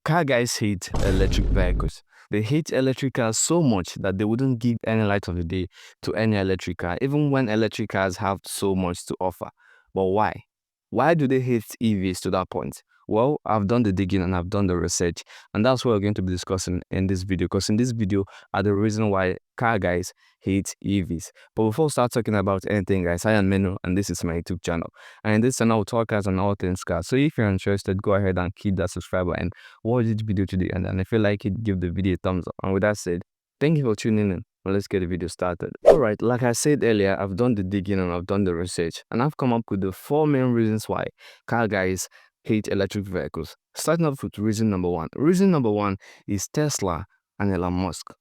Car guys hate electric vehicles. They hate electric cars so much that they wouldn't give any light of the day to any electric car, even when electric cars have so much to offer. But why? Why do they hate EVs to that point? Well, I've done the digging and I've done the research, and that's what we're going to be discussing in this video. Because in this video are the reason why car guys hate EVs. But before we start talking about anything, guys, I am Meno, and this is my YouTube channel. And in this channel, we'll talk as on all things cars. So if you're interested, go ahead and hit that subscribe button, watch this video today, and then if you like it, give the video a thumbs up. And with that said, thank you for tuning in. Well, let's get the video started. Alright, like I said earlier, I've done the digging and I've done the research, and I've come up with the 4 main reasons why car guys hate electric vehicles. Starting off with reason number 1. Reason number 1 is Tesla and Elon Musk.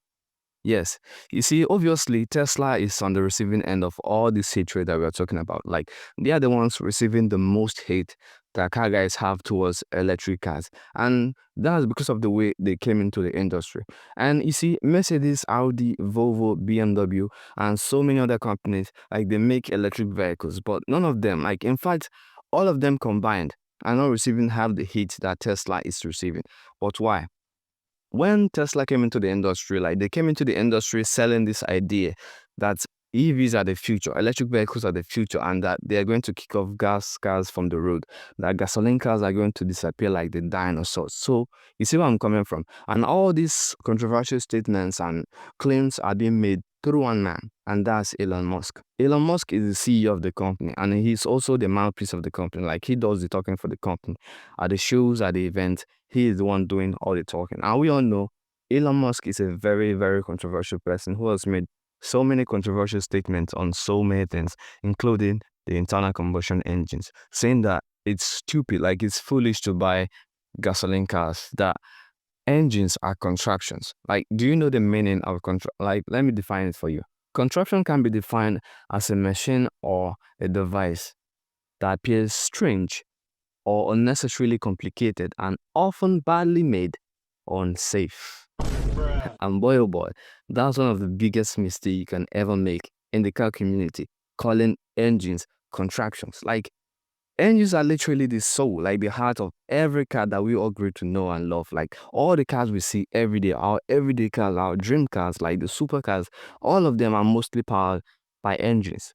Yes, you see, obviously, Tesla is on the receiving end of all this hatred that we are talking about. Like, they are the ones receiving the most hate that car guys have towards electric cars. And that's because of the way they came into the industry. And you see, Mercedes, Audi, Volvo, BMW, and so many other companies, like, they make electric vehicles. But none of them, like, in fact, all of them combined are not receiving half the hate that Tesla is receiving. But why? When Tesla came into the industry, like they came into the industry selling this idea that EVs are the future, electric vehicles are the future, and that they are going to kick off gas cars from the road, that gasoline cars are going to disappear like the dinosaurs. So you see where I'm coming from. And all these controversial statements and claims are being made through one man, and that's Elon Musk. Elon Musk is the CEO of the company, and he's also the mouthpiece of the company. Like, he does the talking for the company. At the shows, at the events, he is the one doing all the talking. And we all know Elon Musk is a very, very controversial person who has made so many controversial statements on so many things, including the internal combustion engines, saying that it's stupid, like it's foolish to buy gasoline cars, that engines are contractions. Like, do you know the meaning of Like, let me define it for you. Contraction can be defined as a machine or a device that appears strange or unnecessarily complicated and often badly made or unsafe. And boy, oh boy, that's one of the biggest mistakes you can ever make in the car community, calling engines contractions. Like, engines are literally the soul, like the heart of every car that we all grew to know and love. Like, all the cars we see every day, our everyday cars, our dream cars, like the supercars, all of them are mostly powered by engines.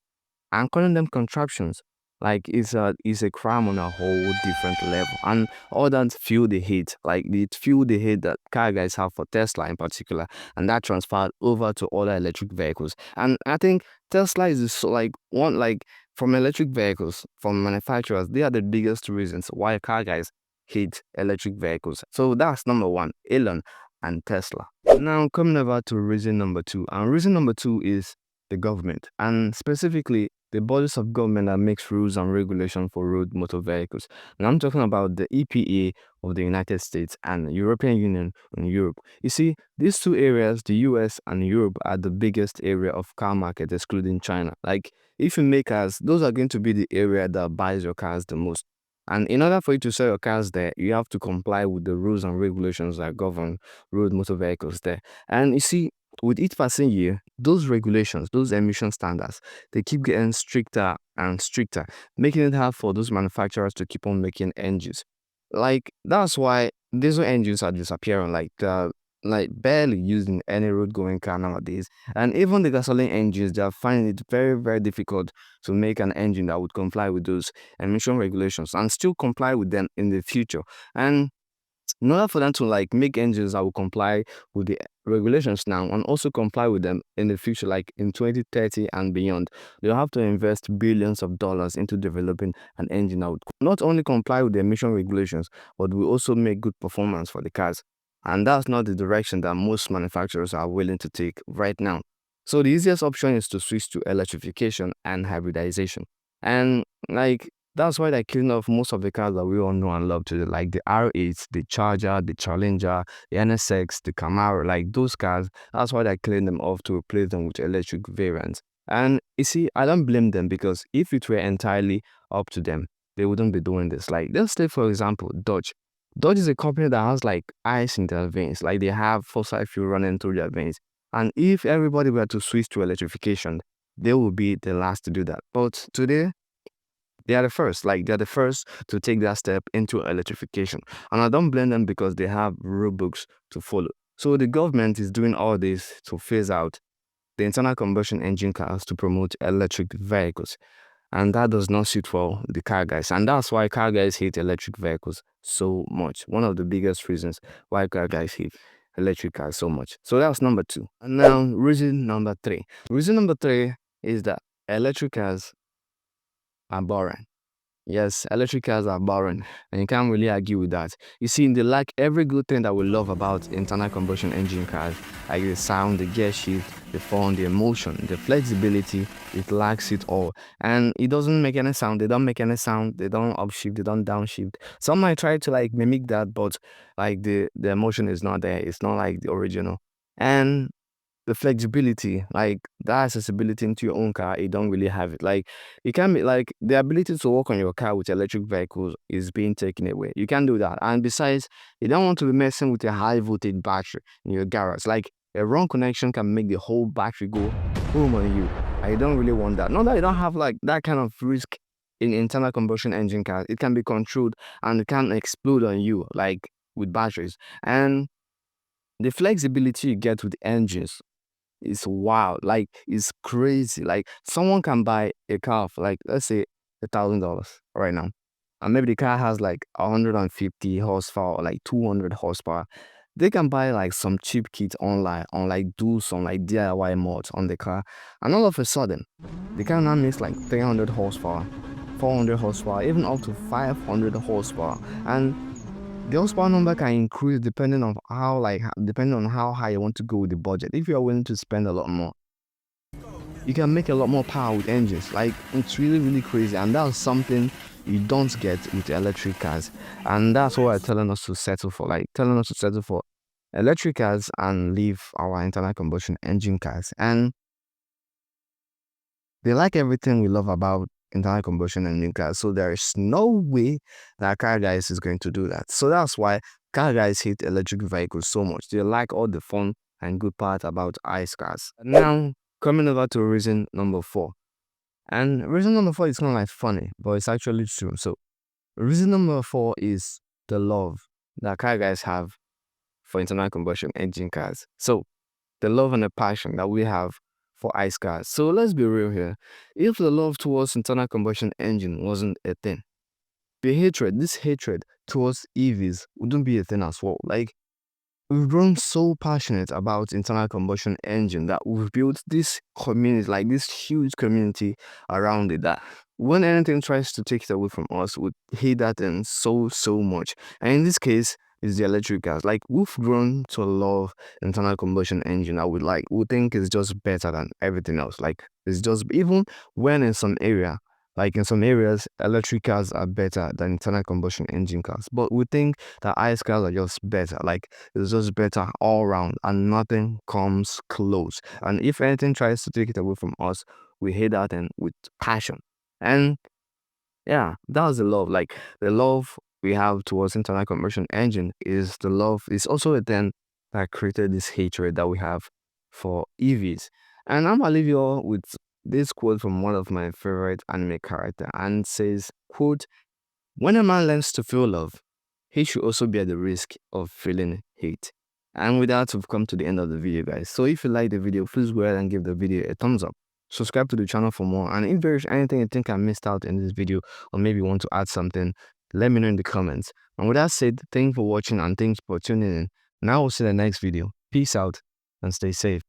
And calling them contraptions, like, is a crime on a whole different level. And all that fuel the hate, like it fuel the hate that car guys have for Tesla in particular, and that transferred over to other electric vehicles. And I think Tesla is so, like, one, like, from electric vehicles, from manufacturers, they are the biggest reasons why car guys hate electric vehicles. So that's number 1, Elon and Tesla. Now coming over to reason number 2, and reason number 2 is the government, and specifically the bodies of government that makes rules and regulations for road motor vehicles. And I'm talking about the EPA of the United States and European Union in Europe. You see, these two areas, the US and Europe, are the biggest area of car market, excluding China. Like, if you make cars, those are going to be the area that buys your cars the most. And in order for you to sell your cars there, you have to comply with the rules and regulations that govern road motor vehicles there. And you see, with each passing year, those regulations, those emission standards, they keep getting stricter and stricter, making it hard for those manufacturers to keep on making engines. Like, that's why diesel engines are disappearing, like barely used in any road going car nowadays. And even the gasoline engines, they are finding it very, very difficult to make an engine that would comply with those emission regulations and still comply with them in the future. And in order for them to, like, make engines that will comply with the regulations now and also comply with them in the future, like in 2030 and beyond, they'll have to invest billions of dollars into developing an engine that would not only comply with the emission regulations, but will also make good performance for the cars. And that's not the direction that most manufacturers are willing to take right now. So the easiest option is to switch to electrification and hybridization. And, like, that's why they're killing off most of the cars that we all know and love today, like the R8, the Charger, the Challenger, the NSX, the Camaro, like those cars. That's why they're killing them off to replace them with electric variants. And you see, I don't blame them, because if it were entirely up to them, they wouldn't be doing this. Like, let's take, for example, Dodge. Dodge is a company that has, like, ice in their veins, like they have fossil fuel running through their veins. And if everybody were to switch to electrification, they will be the last to do that. But today, They are the first, like they're the first to take that step into electrification. And I don't blame them because they have rule books to follow. So the government is doing all this to phase out the internal combustion engine cars to promote electric vehicles. And that does not suit for the car guys. And that's why car guys hate electric vehicles so much. One of the biggest reasons why car guys hate electric cars so much. So that's number two. And now reason number three. Reason number three is that electric cars are boring. Yes, electric cars are boring, and you can't really argue with that. You see, they lack every good thing that we love about internal combustion engine cars, like the sound, the gear shift, the fun, the emotion, the flexibility. It lacks it all, and it doesn't make any sound. They don't make any sound. They don't upshift. They don't downshift. Some might try to like mimic that, but like the emotion is not there. It's not like the original, and the flexibility, like that accessibility into your own car, you don't really have it. Like you can be like the ability to work on your car with electric vehicles is being taken away. You can't do that. And besides, you don't want to be messing with a high voltage battery in your garage. Like a wrong connection can make the whole battery go boom on you. I don't really want that. Not that you don't have like that kind of risk in internal combustion engine cars. It can be controlled and it can explode on you, like with batteries. And the flexibility you get with engines, it's wild. Like it's crazy. Like someone can buy a car for like let's say $1,000 right now. And maybe the car has like 150 horsepower or like 200 horsepower. They can buy like some cheap kit online on like do some like DIY mods on the car. And all of a sudden, the car now makes like 300 horsepower, 400 horsepower, even up to 500 horsepower. And the horsepower number can increase depending on depending on how high you want to go with the budget. If you are willing to spend a lot more, you can make a lot more power with engines. Like it's really really crazy, and that's something you don't get with electric cars. And that's what they're telling us to settle for. Like telling us to settle for electric cars and leave our internal combustion engine cars. And they like everything we love about internal combustion engine cars. So there is no way that car guys is going to do that. So that's why car guys hate electric vehicles so much. They like all the fun and good part about ICE cars. Now, coming over to reason number four. And reason number four is kind of like funny, but it's actually true. So reason number four is the love that car guys have for internal combustion engine cars. So the love and the passion that we have for ICE cars. So let's be real here. If the love towards internal combustion engine wasn't a thing, this hatred towards EVs wouldn't be a thing as well. Like we've grown so passionate about internal combustion engine that we've built this community, like this huge community around it, that when anything tries to take it away from us, we hate that thing so much. And in this case, it's the electric cars. Like we've grown to love internal combustion engine. We think it's just better than everything else. Like it's just even when in some area, like in some areas, electric cars are better than internal combustion engine cars. But we think that ICE cars are just better. Like it's just better all around, and nothing comes close. And if anything tries to take it away from us, we hate that and with passion. And yeah, that's the love. Like the love we have towards internal combustion engine is the love. It's also a thing that created this hatred that we have for EVs. And I'm gonna leave you all with this quote from one of my favorite anime character, and says, quote, when a man learns to feel love, he should also be at the risk of feeling hate. And with that, we've come to the end of the video, guys. So if you like the video, please go ahead and give the video a thumbs up. Subscribe to the channel for more. And if there's anything you think I missed out in this video, or maybe you want to add something, let me know in the comments. And with that said, thanks for watching and thanks for tuning in. Now we'll see you in the next video. Peace out and stay safe.